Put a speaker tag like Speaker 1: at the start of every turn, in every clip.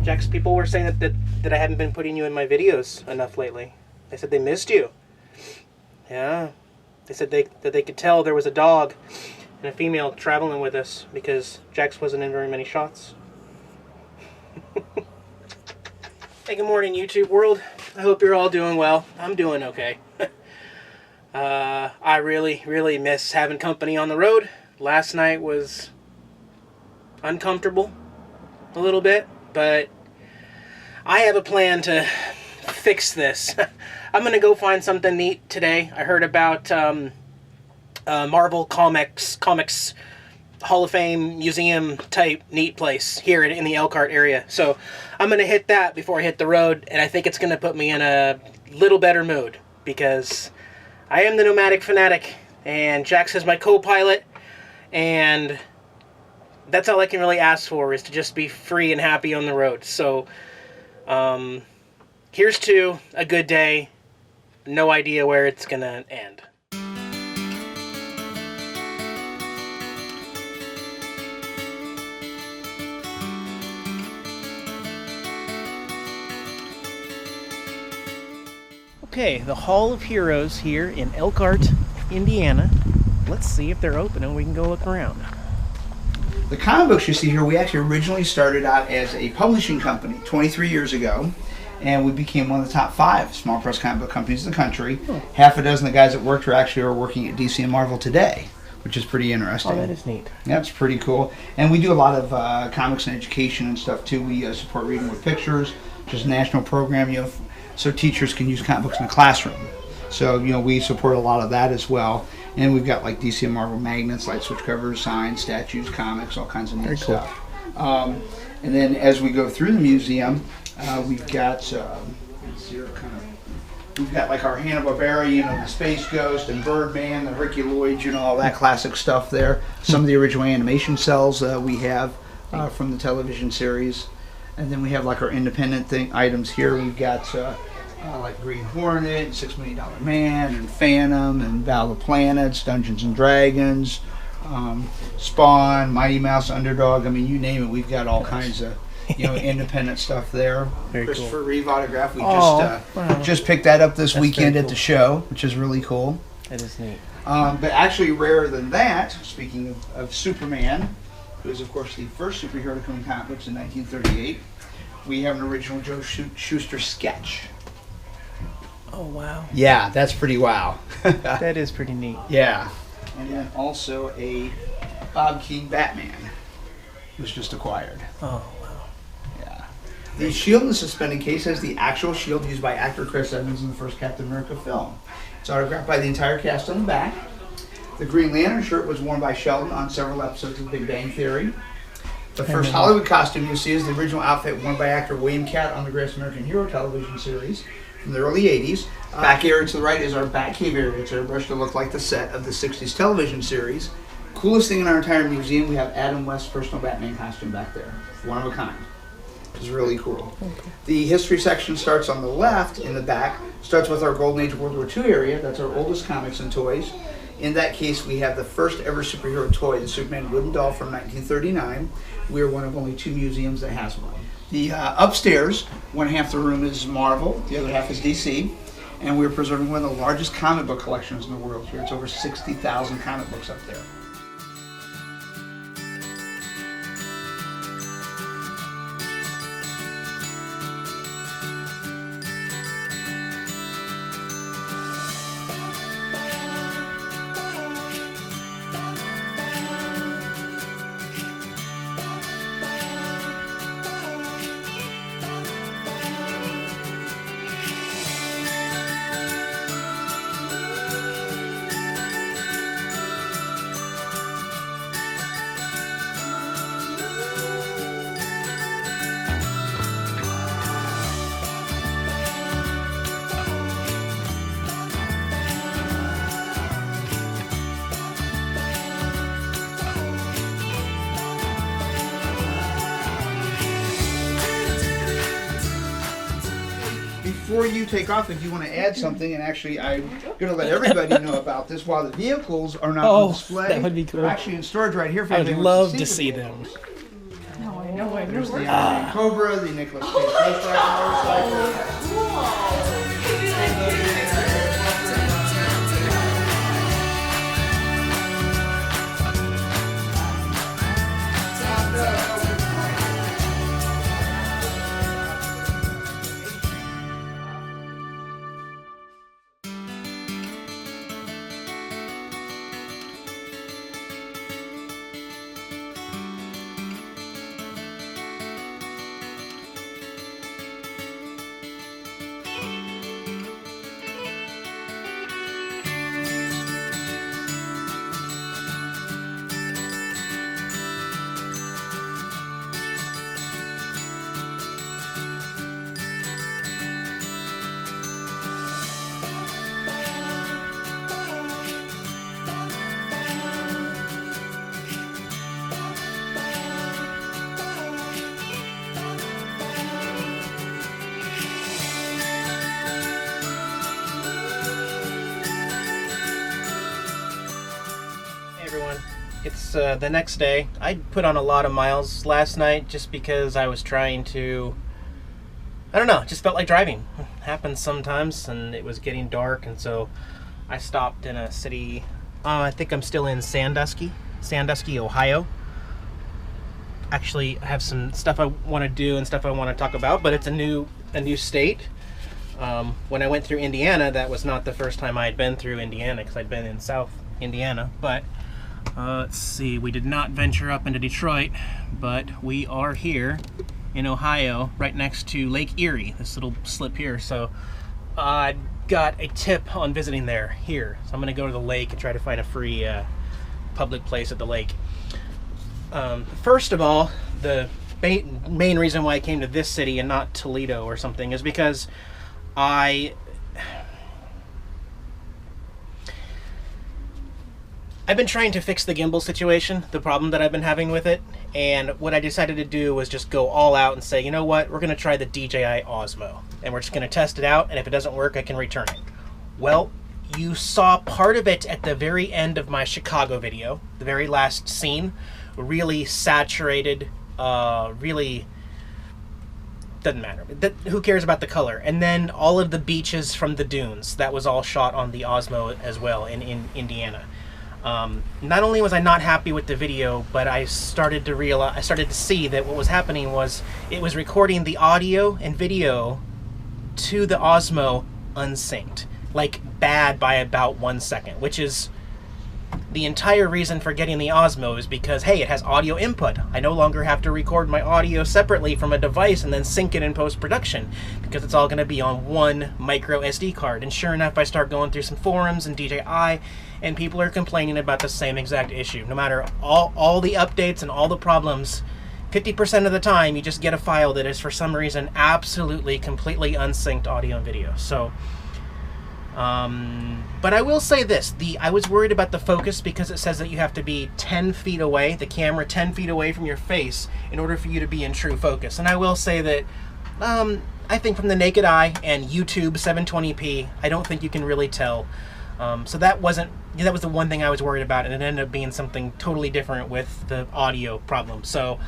Speaker 1: Jax, people were saying that I haven't been putting you in my videos enough lately. They said they missed you. Yeah. They said that they could tell there was a dog and a female traveling with us because Jax wasn't in very many shots. Hey, good morning, YouTube world. I hope you're all doing well. I'm doing okay. I really miss having company on the road. Last night was uncomfortable a little bit, but I have a plan to fix this. I'm going to go find something neat today. I heard about Marvel Comics Hall of Fame museum type neat place here in the Elkhart area. So I'm going to hit that before I hit the road, and I think it's going to put me in a little better mood because I am the Nomadic Fanatic, and Jax is my co-pilot, and that's all I can really ask for, is to just be free and happy on the road. So here's to a good day. No idea where it's going to end. Okay, the Hall of Heroes here in Elkhart, Indiana. Let's see if they're open and we can go look around.
Speaker 2: The comic books you see here, we actually originally started out as a publishing company 23 years ago, and we became one of the top 5 small press comic book companies in the country. Oh. Half a dozen of the guys that worked here actually are working at DC and Marvel today, which is pretty interesting.
Speaker 1: Oh, that is neat.
Speaker 2: Yeah, it's pretty cool. And we do a lot of comics and education and stuff too. We support Reading with Pictures, which is a national program, so teachers can use comic books in the classroom. So, we support a lot of that as well. And we've got like DC and Marvel magnets, light switch covers, signs, statues, comics, all kinds of neat stuff. And then as we go through the museum, we've got we've got like our Hanna-Barbera, the Space Ghost and Birdman, the Herculoids, all that classic stuff there. Some of the original animation cells we have from the television series. And then we have like our independent items here. We've got like Green Hornet, and $6 Million Man, and Phantom, and Battle of the Planets, Dungeons and Dragons, Spawn, Mighty Mouse, Underdog. I mean, you name it, we've got all kinds of independent stuff there.
Speaker 1: Very
Speaker 2: Christopher
Speaker 1: cool.
Speaker 2: Reeve autograph. We
Speaker 1: Wow.
Speaker 2: just picked that up this weekend
Speaker 1: cool.
Speaker 2: at the show, which is really cool.
Speaker 1: That is neat.
Speaker 2: But actually, rarer than that, speaking of Superman, who is, of course, the first superhero to come in comic books in 1938, we have an original Joe Shuster sketch.
Speaker 1: Oh, wow.
Speaker 2: Yeah, that's pretty wow.
Speaker 1: That is pretty neat.
Speaker 2: Yeah. And then also a Bob King Batman was just acquired.
Speaker 1: Oh, wow.
Speaker 2: Yeah. The shield in the suspended case has the actual shield used by actor Chris Evans in the first Captain America film. It's autographed by the entire cast on the back. The Green Lantern shirt was worn by Sheldon on several episodes of Big Bang Theory. The first Hollywood costume you'll see is the original outfit worn by actor William Catt on the Greatest American Hero television series from the early 80s. Back area to the right is our Batcave area. It's airbrushed to look like the set of the 60s television series. Coolest thing in our entire museum, we have Adam West's personal Batman costume back there. One of a kind. Which is really cool. Okay. The history section starts on the left in the back. Starts with our Golden Age World War II area. That's our oldest comics and toys. In that case, we have the first ever superhero toy, the Superman wooden doll from 1939. We are one of only 2 museums that has one. The upstairs, one half the room is Marvel, the other half is DC, and we're preserving one of the largest comic book collections in the world here. It's over 60,000 comic books up there. Before you take off, if you want to add something, and actually I'm going to let everybody know about this, while the vehicles are not on display,
Speaker 1: that would be cool.
Speaker 2: they're actually in storage right here. For
Speaker 1: I would love to see them.
Speaker 3: No, I know what
Speaker 2: There's
Speaker 3: you're
Speaker 2: the
Speaker 3: working.
Speaker 2: Iron Cobra, the Nicholas Cage Ghost Rider motorcycle.
Speaker 1: Everyone, it's the next day. I put on a lot of miles last night just because I was trying to, I don't know, just felt like driving. It happens sometimes, and it was getting dark, and so I stopped in a city. I think I'm still in Sandusky, Ohio. Actually, I have some stuff I want to do and stuff I want to talk about, but it's a new state. When I went through Indiana, that was not the first time I had been through Indiana, because I'd been in South Indiana, but let's see, we did not venture up into Detroit, but we are here in Ohio, right next to Lake Erie, this little slip here. So I got a tip on visiting there here. So I'm going to go to the lake and try to find a free public place at the lake. First of all, the main reason why I came to this city and not Toledo or something is because I've been trying to fix the gimbal situation, the problem that I've been having with it, and what I decided to do was just go all out and say, you know what, we're going to try the DJI Osmo, and we're just going to test it out, and if it doesn't work, I can return it. Well, you saw part of it at the very end of my Chicago video, the very last scene, really saturated, really... doesn't matter. Who cares about the color? And then all of the beaches from the dunes, that was all shot on the Osmo as well in Indiana. Not only was I not happy with the video, but I started to see that what was happening was it was recording the audio and video to the Osmo unsynced, like bad by about 1 second, which is the entire reason for getting the Osmo is because, hey, it has audio input. I no longer have to record my audio separately from a device and then sync it in post-production because it's all going to be on one micro SD card. And sure enough, I start going through some forums and DJI, and people are complaining about the same exact issue. No matter all the updates and all the problems, 50% of the time you just get a file that is for some reason absolutely, completely unsynced audio and video. So... but I will say this, I was worried about the focus because it says that you have to be 10 feet away, the camera 10 feet away from your face in order for you to be in true focus. And I will say that, I think from the naked eye and YouTube 720p, I don't think you can really tell. So that was the one thing I was worried about, and it ended up being something totally different with the audio problem. So,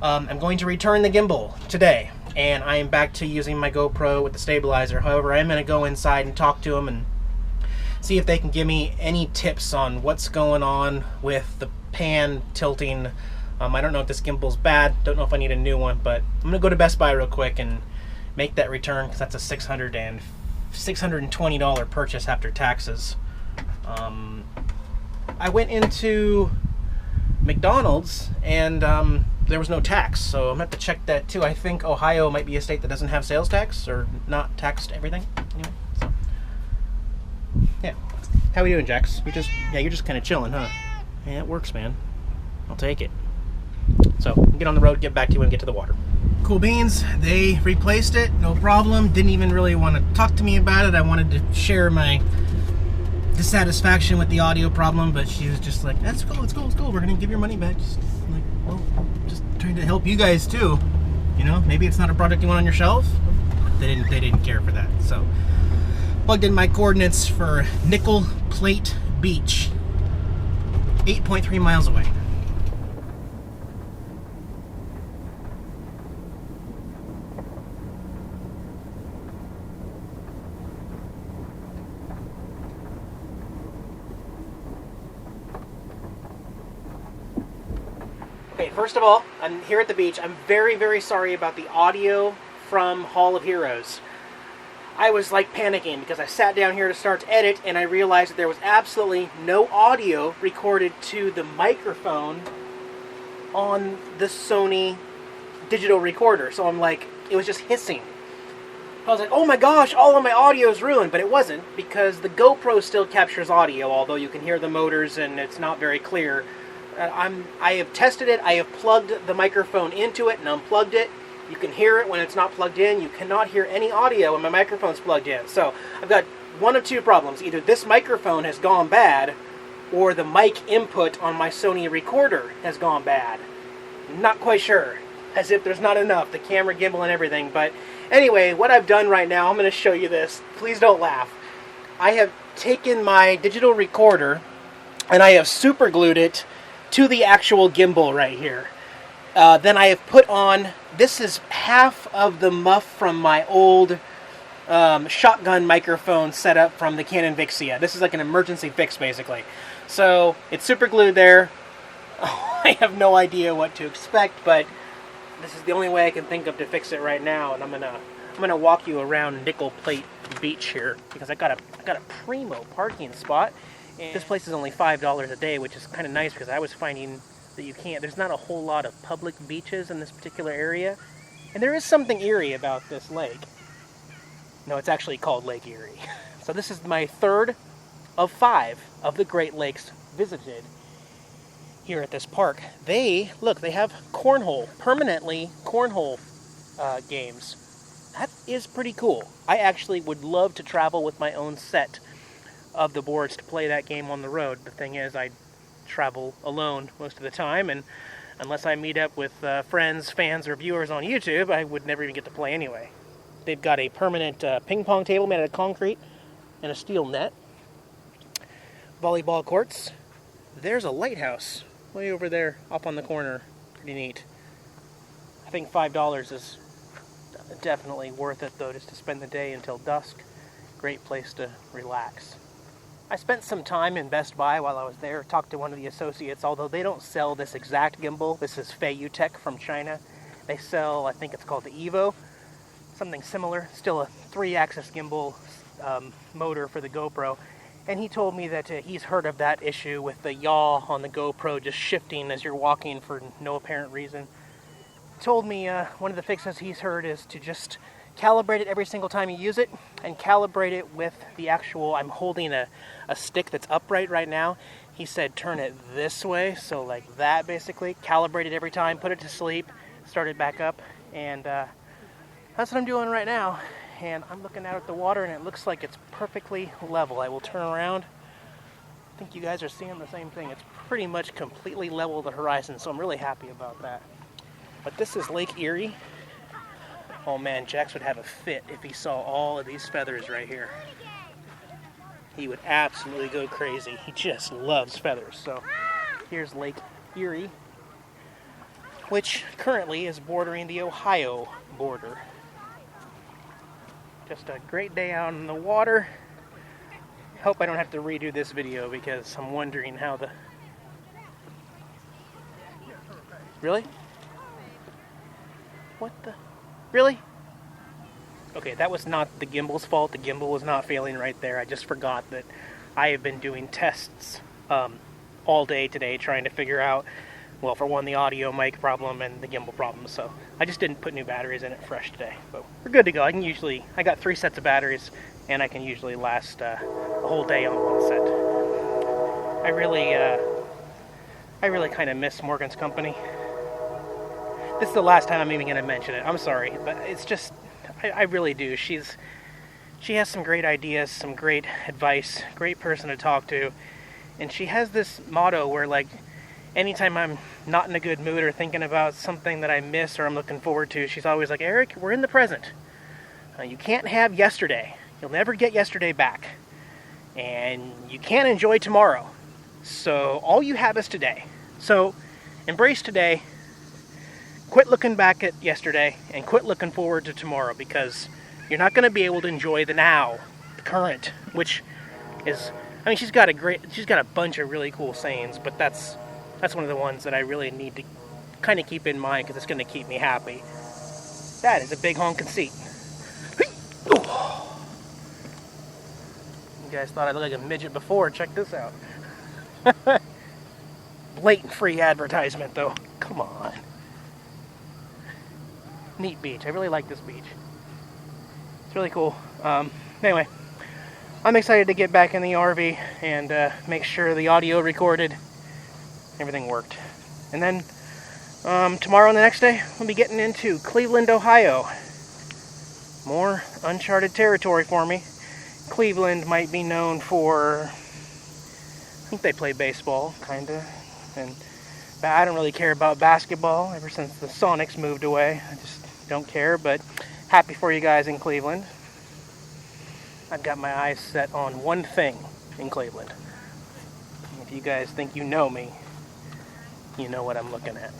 Speaker 1: I'm going to return the gimbal today. And I am back to using my GoPro with the stabilizer. However, I'm going to go inside and talk to them and see if they can give me any tips on what's going on with the pan tilting. I don't know if this gimbal's bad. Don't know if I need a new one, but I'm going to go to Best Buy real quick and make that return because that's a $620 purchase after taxes. I went into McDonald's and there was no tax, so I'm gonna have to check that too. I think Ohio might be a state that doesn't have sales tax or not taxed everything. Anyway, so yeah. How are we doing, Jax? You're just kind of chilling, huh? Yeah, it works, man. I'll take it. So get on the road, get back to you, and get to the water. Cool beans. They replaced it, no problem. Didn't even really want to talk to me about it. I wanted to share my dissatisfaction with the audio problem, but she was just like, "Let's go. We're gonna give your money back." Just like, well, just trying to help you guys too. You know, maybe it's not a product you want on your shelf. They didn't care for that. So plugged in my coordinates for Nickel Plate Beach, 8.3 miles away. Okay, first of all, I'm here at the beach. I'm very, very sorry about the audio from Hall of Heroes. I was like panicking because I sat down here to start to edit and I realized that there was absolutely no audio recorded to the microphone on the Sony digital recorder. So I'm like, it was just hissing. I was like, oh my gosh, all of my audio is ruined, but it wasn't, because the GoPro still captures audio, although you can hear the motors and it's not very clear. I have tested it. I have plugged the microphone into it and unplugged it. You can hear it when it's not plugged in. You cannot hear any audio when my microphone's plugged in. So I've got one of two problems. Either this microphone has gone bad, or the mic input on my Sony recorder has gone bad. Not quite sure. As if there's not enough. The camera, gimbal, and everything. But anyway, what I've done right now, I'm going to show you this. Please don't laugh. I have taken my digital recorder and I have super glued it to the actual gimbal right here. Then I have put on, this is half of the muff from my old shotgun microphone setup from the Canon Vixia. This is like an emergency fix, basically. So it's super glued there. I have no idea what to expect, but this is the only way I can think of to fix it right now. And I'm gonna walk you around Nickel Plate Beach here, because I got a primo parking spot. And this place is only $5 a day, which is kind of nice, because I was finding that there's not a whole lot of public beaches in this particular area. And there is something eerie about this lake. No, it's actually called Lake Erie. So this is my third of 5 of the Great Lakes visited here at this park. They have permanently cornhole games. That is pretty cool. I actually would love to travel with my own set of the boards to play that game on the road. The thing is, I travel alone most of the time, and unless I meet up with friends, fans, or viewers on YouTube, I would never even get to play anyway. They've got a permanent ping pong table made out of concrete and a steel net. Volleyball courts. There's a lighthouse way over there up on the corner. Pretty neat. I think $5 is definitely worth it, though, just to spend the day until dusk. Great place to relax. I spent some time in Best Buy while I was there, talked to one of the associates, although they don't sell this exact gimbal. This is Feiyu from China. They sell, I think it's called the Evo, something similar, still a 3-axis gimbal motor for the GoPro. And he told me that he's heard of that issue with the yaw on the GoPro just shifting as you're walking for no apparent reason. Told me one of the fixes he's heard is to just calibrate it every single time you use it, and calibrate it with the actual, I'm holding a stick that's upright right now. He said turn it this way, so like that basically. Calibrate it every time, put it to sleep, start it back up, and that's what I'm doing right now. And I'm looking out at the water and it looks like it's perfectly level. I will turn around. I think you guys are seeing the same thing. It's pretty much completely level with the horizon, so I'm really happy about that. But this is Lake Erie. Oh man, Jax would have a fit if he saw all of these feathers right here. He would absolutely go crazy. He just loves feathers. So here's Lake Erie, which currently is bordering the Ohio border. Just a great day out on the water. Hope I don't have to redo this video, because I'm wondering how the... Really? What the... Really? Okay, that was not the gimbal's fault. The gimbal was not failing right there. I just forgot that I have been doing tests all day today, trying to figure out, well, for one, the audio mic problem and the gimbal problem. So I just didn't put new batteries in it fresh today. But we're good to go. I got 3 sets of batteries, and I can usually last a whole day on one set. I really kind of miss Morgan's company. This is the last time I'm even going to mention it. I'm sorry, but it's just, I really do. She has some great ideas, some great advice, great person to talk to, and she has this motto where, like, anytime I'm not in a good mood or thinking about something that I miss or I'm looking forward to, she's always like, Eric, we're in the present. You can't have yesterday. You'll never get yesterday back. And you can't enjoy tomorrow. So all you have is today. So embrace today. Quit looking back at yesterday and quit looking forward to tomorrow, because you're not going to be able to enjoy the now, the current, which is, I mean, she's got a bunch of really cool sayings, but that's one of the ones that I really need to kind of keep in mind because it's going to keep me happy. That is a big honking seat. You guys thought I looked like a midget before. Check this out. Blatant free advertisement, though. Come on. Neat beach. I really like this beach. It's really cool. Anyway, I'm excited to get back in the RV and make sure the audio recorded. Everything worked. And then tomorrow and the next day, we'll be getting into Cleveland, Ohio. More uncharted territory for me. Cleveland might be known for, I think they play baseball, kinda. But I don't really care about basketball ever since the Sonics moved away. I just don't care, but happy for you guys in Cleveland. I've got my eyes set on one thing in Cleveland. If you guys think you know me, you know what I'm looking at.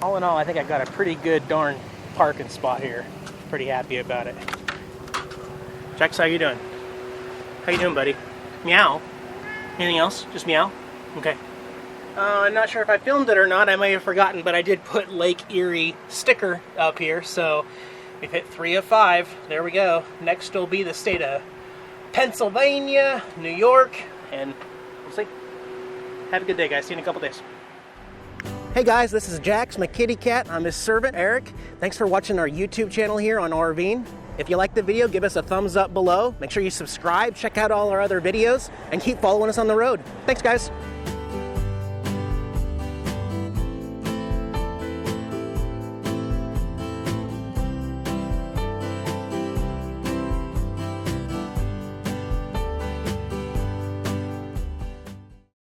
Speaker 1: All in all, I think I've got a pretty good darn parking spot here. Pretty happy about it. Jax, how you doing? How you doing, buddy? Meow. Anything else? Just meow? Okay. I'm not sure if I filmed it or not. I may have forgotten, but I did put Lake Erie sticker up here, so we've hit 3 of 5. There we go. Next will be the state of Pennsylvania, New York, and we'll see. Have a good day, guys. See you in a couple days. Hey guys, this is Jax, my kitty cat. I'm his servant, Eric. Thanks for watching our YouTube channel here on RVing. If you liked the video, give us a thumbs up below. Make sure you subscribe, check out all our other videos, and keep following us on the road. Thanks, guys.